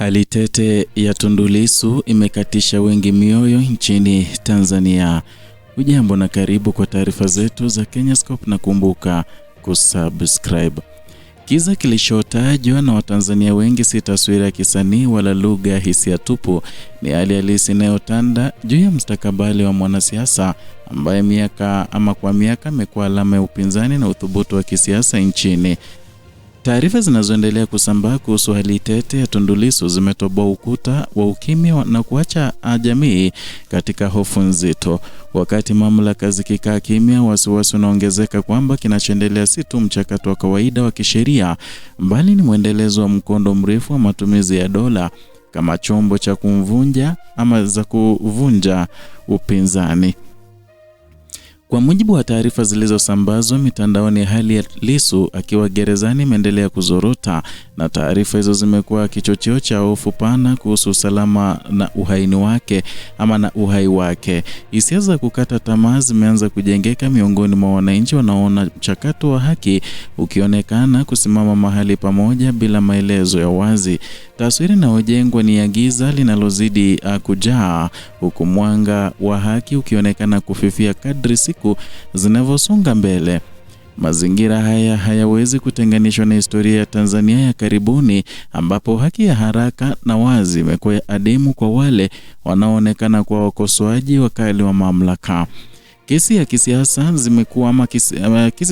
Hali tete ya Tundu Lissu imekatisha wengi mioyo nchini Tanzania. Hujambo na karibu kwa taarifa zetu za Kenyascope na kumbuka kusubscribe. Kiza kilichotajwa na Watanzania wengi si taswira ya kisanii wala lugha hisia tupu, ni hali halisi inayotanda juu ya mustakabali wa mwanasiasa ambaye kwa miaka amekuwa alama ya upinzani na uthubutu wa kisiasa nchini. Taarifa zinazoendelea kusambaa kuhusu hali tete ya Tundu Lissu zimetoboa ukuta wa ukimya na kuacha jamii katika hofu nzito. Wakati mamlaka zikikaa kimya, wasiwasi unaongezeka kwamba kinachoendelea si tu mchakato wa kawaida wa kisheria, bali ni mwendelezo wa mkondo mrefu wa matumizi ya dola kama chombo cha kuvunja upinzani. Kwa mujibu wa taarifa zilizosambazwa mitandaoni, hali ya Lissu akiwa gerezani imeendelea kuzorota, na taarifa hizo zimekuwa kichocheo cha hofu pana kuhusu usalama na uhai wake. Hisia za kukata tamaa zimeanza kujengeka miongoni mwa wananchi wanaoona mchakato wa haki ukionekana kusimama mahali pamoja bila maelezo ya wazi. Taswira inayojengwa ni ya giza linalozidi kujaa, huku mwanga wa haki ukionekana kufifia kadri siku zinavyosonga mbele. Mazingira haya hayawezi kutenganishwa na historia ya Tanzania ya karibuni, ambapo haki ya haraka na wazi imekuwa adimu kwa wale wanaoonekana kuwa wakosoaji wakali wa mamlaka. Kesi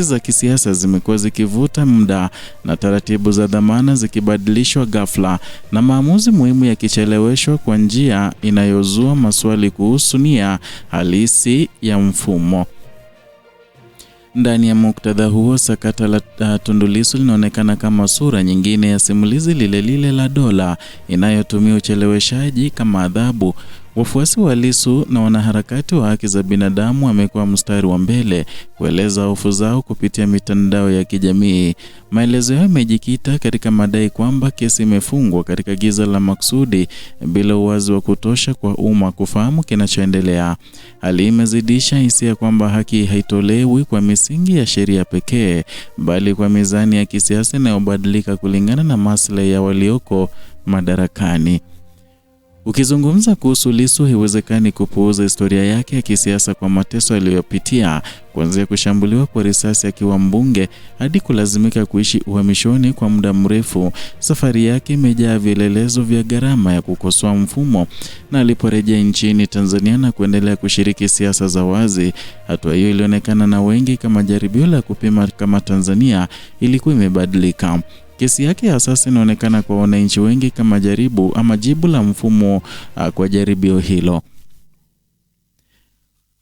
za kisiasa zimekuwa zikivuta muda, na taratibu za dhamana zikibadilishwa ghafla, na maamuzi muhimu yakicheleweshwa kwa njia inayozua maswali kuhusu nia halisi ya mfumo. Ndani ya muktadha huo, sakata la Tundu Lissu linaonekana kama sura nyingine ya simulizi lile la dola inayotumia ucheleweshaji kama adhabu. Wafuasi wa Lissu na wanaharakati wa haki za binadamu wamekuwa mstari wa mbele kueleza hofu zao kupitia mitandao ya kijamii. Maelezo yao yamejikita katika madai kwamba kesi imefungwa katika giza la makusudi bila uwazi wa kutosha kwa umma kufahamu kinachoendelea. Hali imezidisha hisia kwamba haki haitolewi kwa misingi ya sheria pekee, bali kwa mizani ya kisiasa inayobadilika kulingana na maslahi ya walioko madarakani. Ukizungumza kuhusu Lissu, haiwezekani kupuuza historia yake ya kisiasa kwa mateso aliyopitia, kuanzia kushambuliwa kwa risasi akiwa mbunge hadi kulazimika kuishi uhamishoni kwa muda mrefu. Safari yake imejaa vielelezo vya gharama ya kukosoa mfumo, na aliporejea nchini Tanzania na kuendelea kushiriki siasa za wazi, hatua hiyo ilionekana na wengi kama jaribio la kupima kama Tanzania ilikuwa imebadilika. Kesi yake ya sasa inaonekana kwa wananchi wengi kama jibu la mfumo kwa jaribio hilo.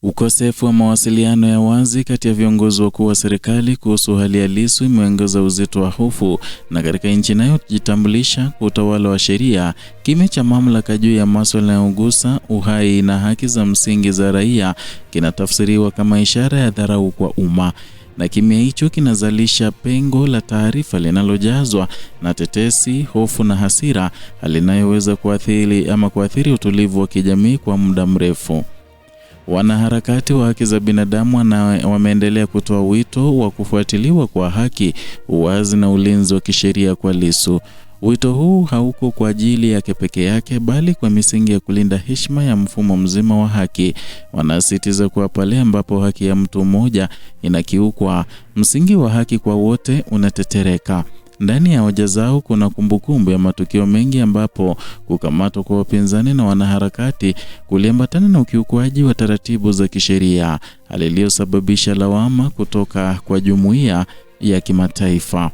Ukosefu wa mawasiliano ya wazi kati ya viongozi wakuu wa serikali kuhusu hali ya Lissu imeongeza uzito wa hofu, na katika nchi inayojitambulisha kwa utawala wa sheria, kimya cha mamlaka juu ya masuala yanayogusa uhai na haki za msingi za raia kinatafsiriwa kama ishara ya dharau kwa umma. Na kimya hicho kinazalisha pengo la taarifa linalojazwa na tetesi, hofu na hasira, hali inayoweza kuathiri utulivu wa kijamii kwa muda mrefu. Wanaharakati wa haki za binadamu wameendelea kutoa wito wa kufuatiliwa kwa haki, uwazi na ulinzi wa kisheria kwa Lissu. Wito huu hauko kwa ajili yake peke yake, bali kwa misingi ya kulinda heshima ya mfumo mzima wa haki. Wanasisitiza kuwa pale ambapo haki ya mtu mmoja inakiukwa, msingi wa haki kwa wote unatetereka. Ndani ya hoja zao kuna kumbukumbu ya matukio mengi ambapo kukamatwa kwa wapinzani na wanaharakati kuliambatana na ukiukwaji wa taratibu za kisheria, hali iliyosababisha lawama kutoka kwa jumuiya ya kimataifa.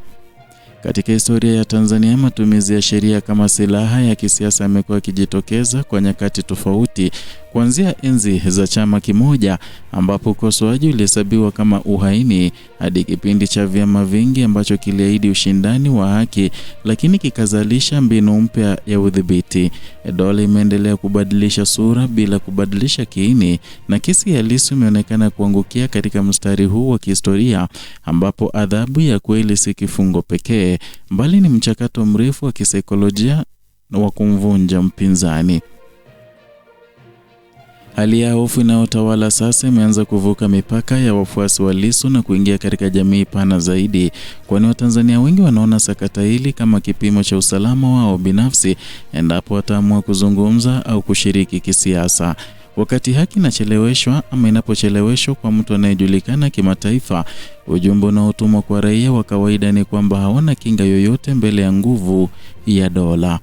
Katika historia ya Tanzania, matumizi ya sheria kama silaha ya kisiasa yamekuwa yakijitokeza kwa nyakati tofauti, kuanzia enzi za chama kimoja ambapo ukosoaji ulihesabiwa kama uhaini, hadi kipindi cha vyama vingi ambacho kiliahidi ushindani wa haki lakini kikazalisha mbinu mpya ya udhibiti. Dola imeendelea kubadilisha sura bila kubadilisha kiini, na kesi ya Lissu imeonekana kuangukia katika mstari huu wa kihistoria, ambapo adhabu ya kweli si kifungo pekee, bali ni mchakato mrefu wa kisaikolojia wa kumvunja mpinzani. Hali ya hofu inayotawala sasa imeanza kuvuka mipaka ya wafuasi wa Lissu na kuingia katika jamii pana zaidi, kwani Watanzania wengi wanaona sakata hili kama kipimo cha usalama wao binafsi endapo wataamua kuzungumza au kushiriki kisiasa. Wakati haki inacheleweshwa ama inapocheleweshwa kwa mtu anayejulikana kimataifa, ujumbe unaotumwa kwa raia wa kawaida ni kwamba hawana kinga yoyote mbele ya nguvu ya dola.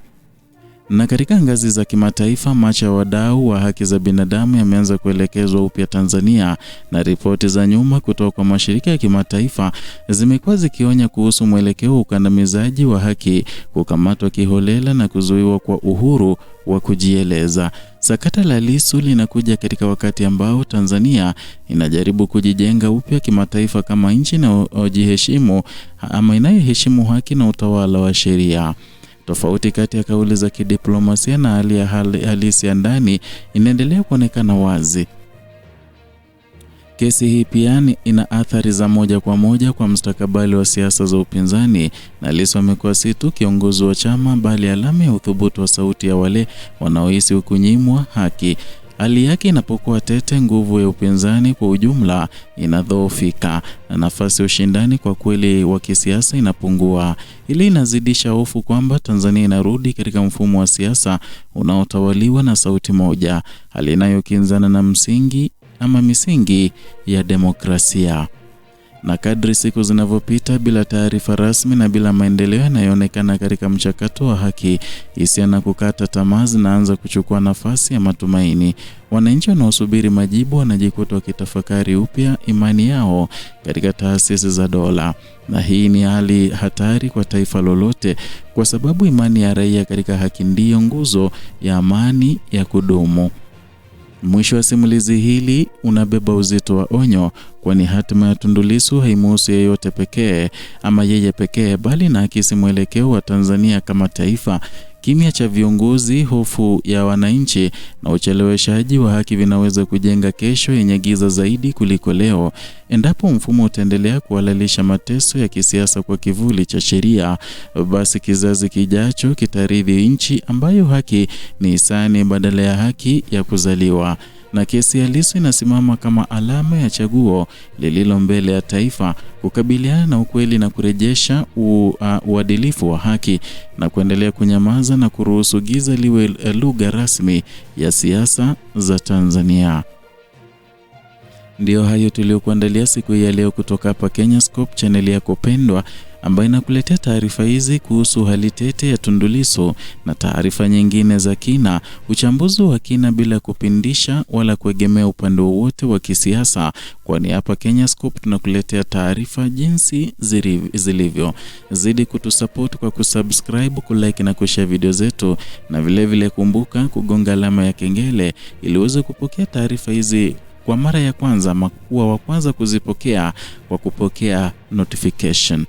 Na katika ngazi za kimataifa, macho ya wadau wa haki za binadamu yameanza kuelekezwa upya Tanzania, na ripoti za nyuma kutoka kwa mashirika ya kimataifa zimekuwa zikionya kuhusu mwelekeo wa ukandamizaji wa haki, kukamatwa kiholela na kuzuiwa kwa uhuru wa kujieleza. Sakata la Lissu linakuja katika wakati ambao Tanzania inajaribu kujijenga upya kimataifa kama nchi inayojiheshimu ama inayoheshimu haki na utawala wa sheria. Tofauti kati ya kauli za kidiplomasia na hali ya halisi ya ndani inaendelea kuonekana wazi. Kesi hii pia ina athari za moja kwa moja kwa mustakabali wa siasa za upinzani, na Lissu amekuwa si tu kiongozi wa chama bali alama ya uthubutu wa sauti ya wale wanaohisi kunyimwa haki. Hali yake inapokuwa tete, nguvu ya upinzani kwa ujumla inadhoofika na nafasi ya ushindani kwa kweli wa kisiasa inapungua. Hili inazidisha hofu kwamba Tanzania inarudi katika mfumo wa siasa unaotawaliwa na sauti moja, hali inayokinzana na misingi ya demokrasia. Na kadri siku zinavyopita bila taarifa rasmi na bila maendeleo yanayoonekana katika mchakato wa haki, hisia na kukata tamaa zinaanza kuchukua nafasi ya matumaini. Wananchi wanaosubiri majibu wanajikuta wakitafakari upya imani yao katika taasisi za dola. Na hii ni hali hatari kwa taifa lolote, kwa sababu imani ya raia katika haki ndiyo nguzo ya amani ya kudumu. Mwisho wa simulizi hili unabeba uzito wa onyo, kwani hatima ya Tundu Lissu haimuhusu yeyote pekee, bali na akisi mwelekeo wa Tanzania kama taifa. Kimya cha viongozi, hofu ya wananchi na ucheleweshaji wa haki vinaweza kujenga kesho yenye giza zaidi kuliko leo. Endapo mfumo utaendelea kuhalalisha mateso ya kisiasa kwa kivuli cha sheria, basi kizazi kijacho kitarithi nchi ambayo haki ni hisani badala ya haki ya kuzaliwa. Na kesi ya Lissu inasimama kama alama ya chaguo lililo mbele ya taifa, kukabiliana na ukweli na kurejesha uadilifu wa haki, na kuendelea kunyamaza na kuruhusu giza liwe lugha rasmi ya siasa za Tanzania. Ndio hayo tuliokuandalia siku ya leo kutoka hapa Kenyascope, channel yako pendwa ambayo inakuletea taarifa hizi kuhusu hali tete ya Tundu Lissu na taarifa nyingine za kina, uchambuzi wa kina bila kupindisha wala kuegemea upande wowote wa kisiasa, kwani hapa Kenyascope tunakuletea taarifa jinsi zilivyo. Zidi kutusupport kwa kusubscribe, kulike na kushare video zetu, na vile kumbuka kugonga alama ya kengele ili uweze kupokea taarifa hizi kwa mara ya kwanza, ama kuwa wa kwanza kuzipokea kwa kupokea notification.